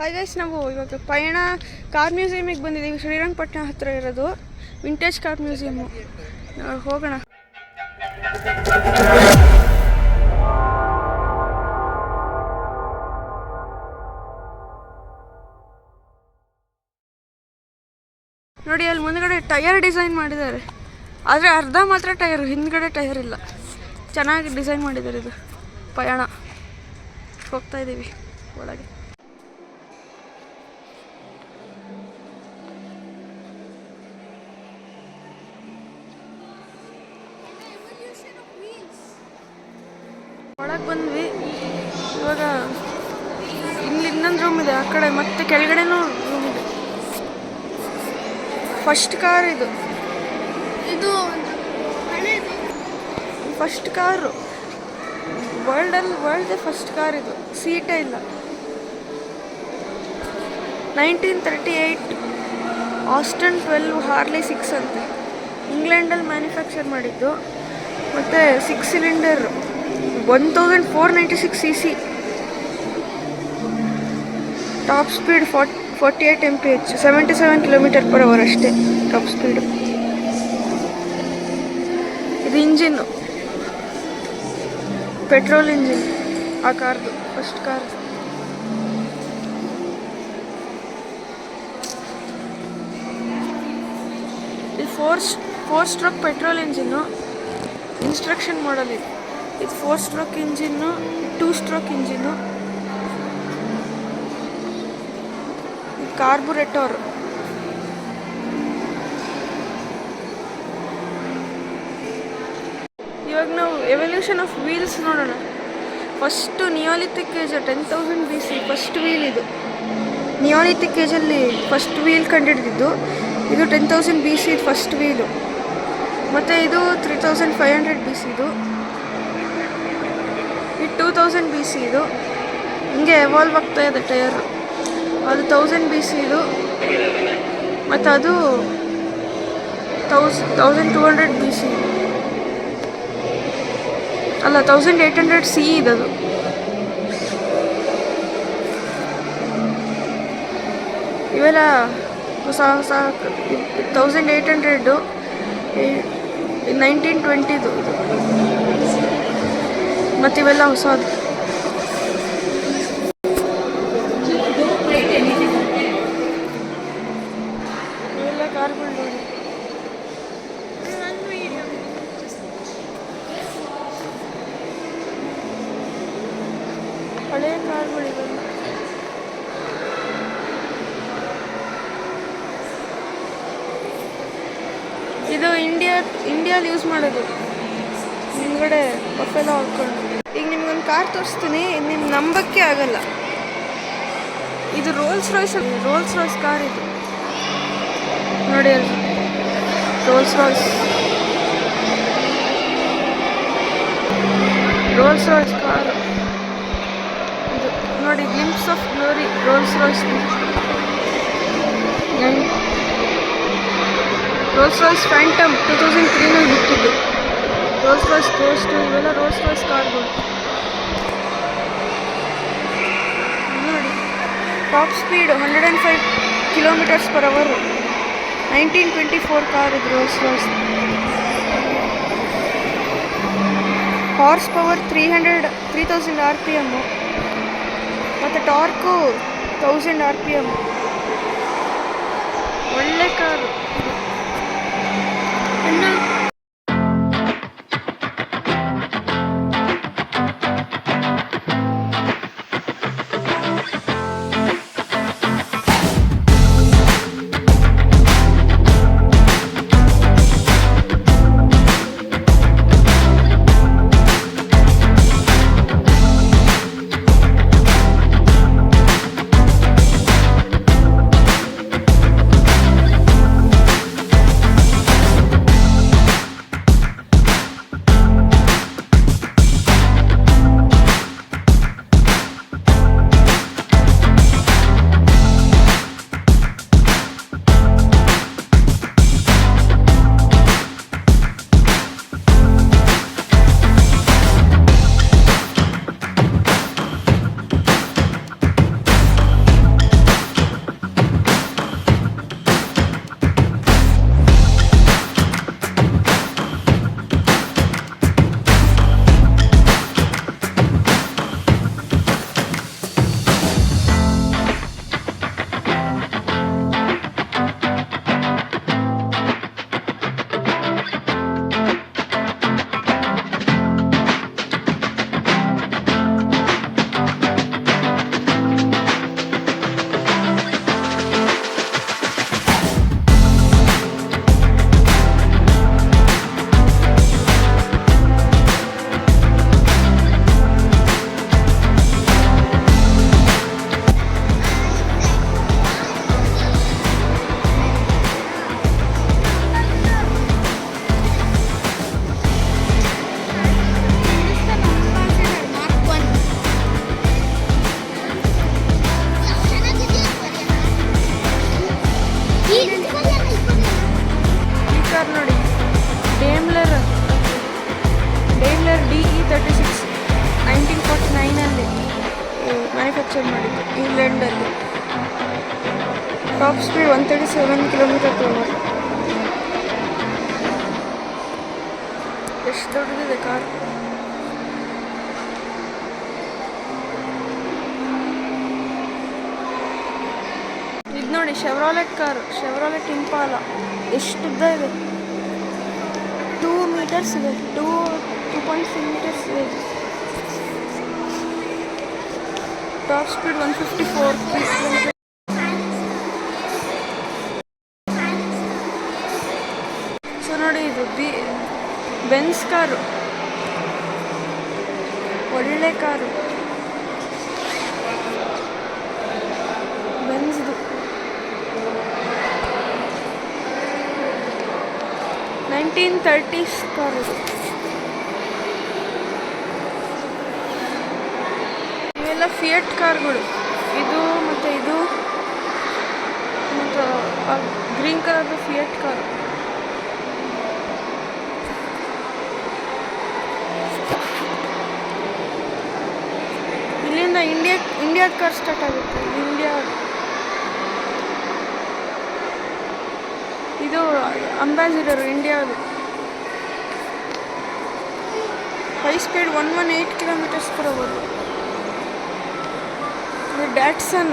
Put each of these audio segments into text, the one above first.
Hi guys, ನಾವು ಇವಾಗ ಪಯಣ ಕಾರ್ ಮ್ಯೂಸಿಯಮಿಗೆ ಬಂದಿದ್ದೀವಿ. ಶ್ರೀರಂಗಪಟ್ಟಣ ಹತ್ತಿರ ಇರೋದು ವಿಂಟೇಜ್ ಕಾರ್ ಮ್ಯೂಸಿಯಮ್ಮು. ಹೋಗೋಣ. ನೋಡಿ, ಅಲ್ಲಿ ಮುಂದ್ಗಡೆ ಟೈರ್ ಡಿಸೈನ್ ಮಾಡಿದ್ದಾರೆ, ಆದರೆ ಅರ್ಧ ಮಾತ್ರ ಟೈರು, ಹಿಂದ್ಗಡೆ ಟೈರ್ ಇಲ್ಲ. ಚೆನ್ನಾಗಿ ಡಿಸೈನ್ ಮಾಡಿದ್ದಾರೆ. ಇದು ಪಯಣ ಹೋಗ್ತಾ ಇದ್ದೀವಿ ಒಳಗೆ. ಒಳಗೆ ಬಂದ್ವಿ. ಇವಾಗ ಇಲ್ಲಿ ಇನ್ನೊಂದು ರೂಮ್ ಇದೆ, ಆ ಕಡೆ ಮತ್ತೆ ಕೆಳಗಡೆನೂ ರೂಮ್ ಇದೆ. ಫಸ್ಟ್ ಕಾರ್ ಇದು ಫಸ್ಟ್ ಕಾರು ವರ್ಲ್ಡ್ದೇ ಫಸ್ಟ್ ಕಾರ್ ಇದು. ಸೀಟೇ ಇಲ್ಲ. 1938 ಆಸ್ಟನ್ 12 ಹಾರ್ಲಿ 6 ಅಂತೆ. ಇಂಗ್ಲೆಂಡಲ್ಲಿ ಮ್ಯಾನುಫ್ಯಾಕ್ಚರ್ ಮಾಡಿದ್ದು. ಮತ್ತು 6 cylinder 1496 cc. Top speed 48 mph, 77 km/h ಅಷ್ಟೇ ಟಾಪ್ ಸ್ಪೀಡು. ಇದು ಇಂಜಿನ್ನು ಪೆಟ್ರೋಲ್ ಇಂಜಿನ್ ಆ ಕಾರ್ದು, ಫಸ್ಟ್ ಕಾರ್. ಇದು four stroke petrol engine. Instruction model ಇದು. 4 ಸ್ಟ್ರೋಕ್ ಇಂಜಿನ್ನು, 2 ಸ್ಟ್ರೋಕ್ ಇಂಜಿನ್ನು. ಇದು ಕಾರ್ಬುರೇಟರ್. ಇವಾಗ ನಾವು ಎವಲ್ಯೂಷನ್ ಆಫ್ ವೀಲ್ಸ್ ನೋಡೋಣ. First Neolithic age 10,000 BC first wheel ಇದು. ನಿಯೋಲಿಥಿಕ್ ಏಜಲ್ಲಿ ಫಸ್ಟ್ ವೀಲ್ ಕಂಡುಹಿಡಿದಿದ್ದು ಇದು. 10,000 BC ಫಸ್ಟ್ ವೀಲು. ಮತ್ತು ಇದು 3500 BC ಇದು. 2000 BC ಇದು. ಹಿಂಗೆ ಎವಾಲ್ವ್ ಆಗ್ತಾ ಇದೆ ಟೈರ್. ಅದು 1000 BC ಇದು. ಮತ್ತು ಅದು 1200 BC ಅಲ್ಲ, 1800 CE ಇದದು. ಇವೆಲ್ಲ ಹೊಸ 1800 1920 ಇದು. ಮತ್ತು ಇವೆಲ್ಲ ಹೊಸದು. ಇವೆಲ್ಲ ಕಾರ್ಗಳು ನೋಡಿ. ಹಳೆಯ ಕಾರ್ಗಳು ಇವೆಲ್ಲ. ಇದು ಇಂಡಿಯಾದಲ್ಲಿ ಯೂಸ್ ಮಾಡೋದು. ಹಿಂದ್ಗಡೆ ಬಫೆಲ್ಲ ಹಾಕ್ಕೊಂಡು. ಈಗ ನಿಮ್ಗೊಂದು ಕಾರ್ ತೋರಿಸ್ತೀನಿ, ನಿಮ್ಗೆ ನಂಬಕ್ಕೆ ಆಗಲ್ಲ. ಇದು ರೋಲ್ಸ್ ರಾಯ್ಸ್ ಕಾರ್ ಇದು. ನೋಡಿ ಅಲ್ಲಿ ರೋಲ್ಸ್ ರಾಯ್ಸ್ ಕಾರ್ ಇದು. ನೋಡಿ, glimpse of glory Rolls Royce Phantom 2003 ಬಿಟ್ಟಿದ್ದು. ರೋಲ್ಸ್ ರಾಯ್ಸ್ ಗೋಸ್ಟು, ಇವೆಲ್ಲ ರೋಲ್ಸ್ ರಾಯ್ಸ್ ಕಾರ್ಗಳು ನೋಡಿ. Top speed 105 km/h. 1924 ಕಾರ್ ಇದು Rolls Royce. Horsepower 3000 RPM ಮತ್ತು ಟಾರ್ಕು 1000 RPM. ಒಳ್ಳೆ ಕಾರು. ಇಂಗ್ಲೆಂಡಲ್ಲಿ. Top speed 137 km/h. ಎಷ್ಟು ದೊಡ್ಡದಿದೆ ಕಾರ್. ಇದು ನೋಡಿ ಶೆವ್ರಾಲೆಟ್ ಕಾರು, ಶೆವ್ರಾಲೆಟ್ ಇಂಪಾಲ. ಎಷ್ಟು ಉದ್ದ ಇದೆ, 2 meters ಇದೆ, 2.5 meters ಇದೆ. Top speed 154 km. ಸೊ ನೋಡಿ, ಇದು ಬೆನ್ಸ್ ಕಾರು, ಒಳ್ಳೆ ಕಾರು, ಬೆನ್ಸ್ದು 1930s ಕಾರ್ ಇದು. ಇವೆಲ್ಲ ಫಿಯಟ್ ಕಾರ್ಗಳು. ಇದು ಮತ್ತು ಇದು ಮತ್ತು ಗ್ರೀನ್ ಕಲರ್ದು ಫಿಯಟ್ ಕಾರು. ಇಲ್ಲಿಂದ ಇಂಡಿಯಾದ ಕಾರ್ ಸ್ಟಾರ್ಟ್ ಆಗುತ್ತೆ. ಇದು ಅಂಬಾಸಿಡರು ಇಂಡಿಯಾದು. High speed 118 km/h. ಇದು ಡ್ಯಾಟ್ಸನ್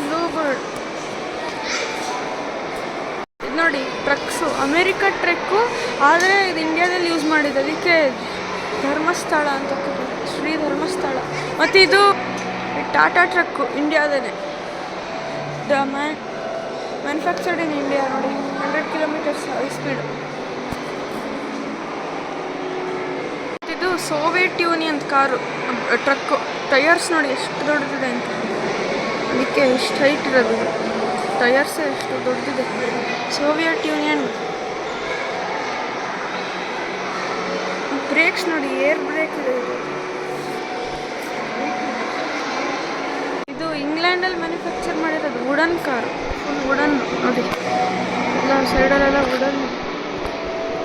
ಬ್ಲೂ ಬರ್ಡ್. ಇದು ನೋಡಿ ಟ್ರಕ್ಸು, ಅಮೇರಿಕಾ ಟ್ರಕ್ಕು, ಆದರೆ ಇದು ಇಂಡಿಯಾದಲ್ಲಿ ಯೂಸ್ ಮಾಡಿದ್ದು, ಅದಕ್ಕೆ ಧರ್ಮಸ್ಥಳ ಅಂತ ಶ್ರೀ ಧರ್ಮಸ್ಥಳ. ಮತ್ತು ಇದು ಟಾಟಾ ಟ್ರಕ್ಕು, ಇಂಡಿಯಾದೇ. Manufactured in India. ನೋಡಿ 100 km ಹೈ ಸ್ಪೀಡ್. ಇದು Soviet Union car, truck. Tyres ನೋಡಿ ಎಷ್ಟು ದೊಡ್ಡದಿದೆ ಅಂತ, ಅದಕ್ಕೆ ಎಷ್ಟು ಹೈಟ್ ಇರೋದು. ಟಯರ್ಸೇ ಎಷ್ಟು ದೊಡ್ಡದಿದೆ. Soviet union. ಬ್ರೇಕ್ಸ್ ನೋಡಿ, ಏರ್ ಬ್ರೇಕ್ ಇದೆ. ಇದು ಇಂಗ್ಲೆಂಡಲ್ಲಿ ಮ್ಯಾನುಫ್ಯಾಕ್ಚರ್ ಮಾಡಿರೋದು ವುಡನ್ ಕಾರು, ಫುಲ್ ವುಡನ್. ನೋಡಿ ಎಲ್ಲ ಸೈಡಲ್ಲೆಲ್ಲ ವುಡನ್,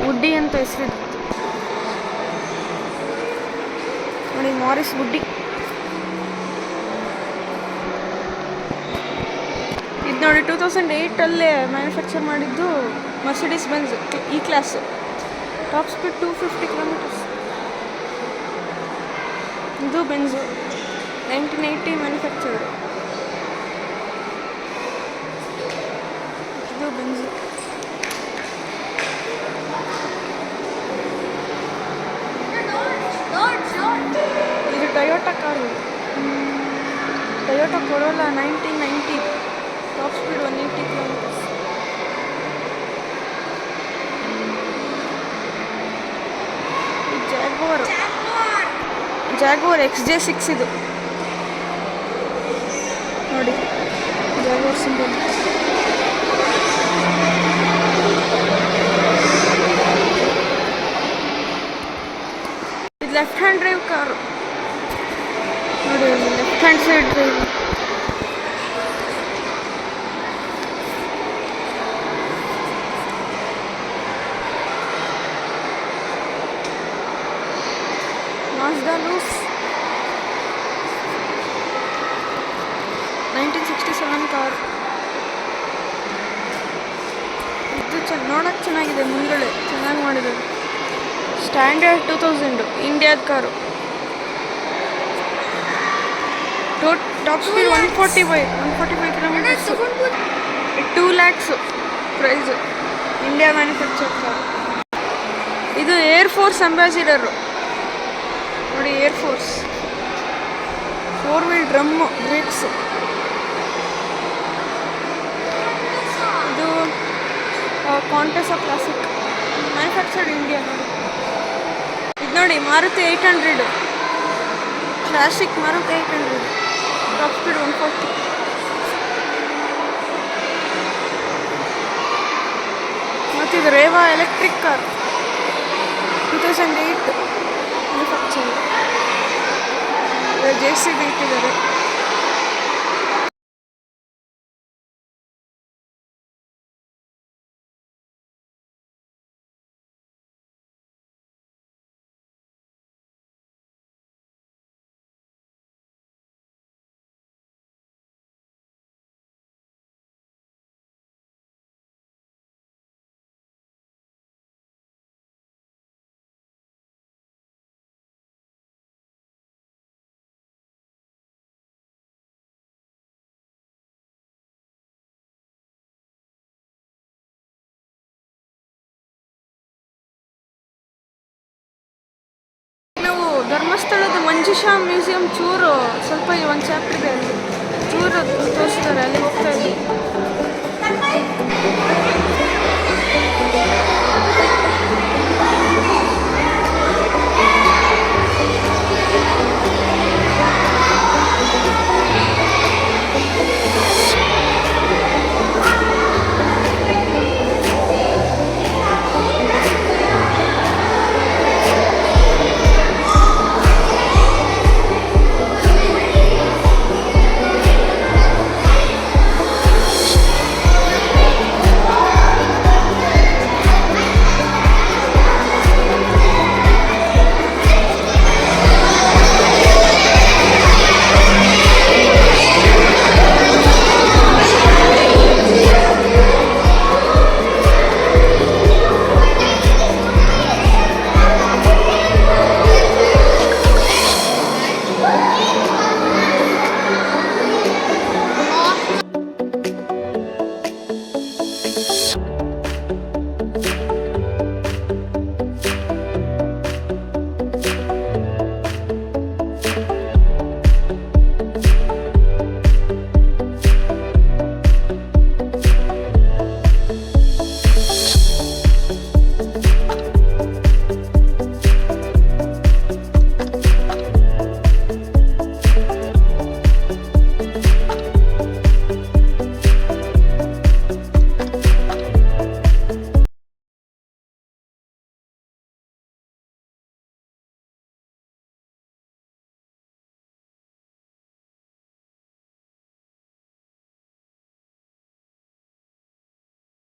ವುಡ್ಡಿ ಅಂತ ಹೆಸರಿತ್ತು. ನೋಡಿ ಮಾರಿಸ್ ವುಡ್ಡಿ. ಇದು ನೋಡಿ 2008 ಮ್ಯಾನುಫ್ಯಾಕ್ಚರ್ ಮಾಡಿದ್ದು ಮರ್ಸಿಡೀಸ್ ಬೆಂಜ್ ಈ ಕ್ಲಾಸು. ಟಾಪ್ ಸ್ಪೀಡ್ 250 km. ಇದು ಬೆಂಜು 1980 ಮ್ಯಾನುಫ್ಯಾಕ್ಚರ್ಡ್. ಇದು ಬೆಂಜು. ಇದು Toyota car, Toyota Corolla 1990. Top speed 180 km. Jaguar XJ6 ಇದು ನೋಡಿ, ಜಾಗ್ವಾರ್ ಸಿಂಬಲ್. ಇದು ಲೆಫ್ಟ್ ಹ್ಯಾಂಡ್ ಡ್ರೈವ್ ಕಾರು ನೋಡಿ, left hand side drive. Mazda Luce 1967 car. ಇದು ನೋಡೋಕ್ಕೆ ಚೆನ್ನಾಗಿದೆ, ಮುಂದ್ಗಡೆ ಚೆನ್ನಾಗಿ ಮಾಡಿದ್ದಾರೆ. ಸ್ಟ್ಯಾಂಡರ್ಡ್ 2000 ಇಂಡಿಯಾದ car. Top speed 145 km. 2 lakhs price. India manufacture car. ಇದು ಏರ್ ಫೋರ್ಸ್ ಅಂಬಾಸಿಡರು ನೋಡಿ, air force 4-wheel drum brakes. ಇದು ಕಾಂಟೆಸಾ ಕ್ಲಾಸಿಕ್, ಮ್ಯಾನುಫ್ಯಾಕ್ಚರ್ಡ್ ಇಂಡಿಯಾ. ನೋಡಿ ಇದು ನೋಡಿ Maruti 800 classic, Maruti 800. Top speed 140. ಮತ್ತು ಇದು Reva electric car 2008 manufacture. JCB ಇಟ್ಟಿದ್ದಾರೆ. ಶಿಶಾ ಮ್ಯೂಸಿಯಂ ಚೂರು ಸ್ವಲ್ಪ ಒಂದು ಚಾಪ್ಟರ್ ಇದೆ ಅಲ್ಲಿ ಚೂರು ತೋರಿಸ್ತಾರೆ ಅಲ್ಲಿ ಹೋಗ್ತಾ ಇದ್ದೀವಿ.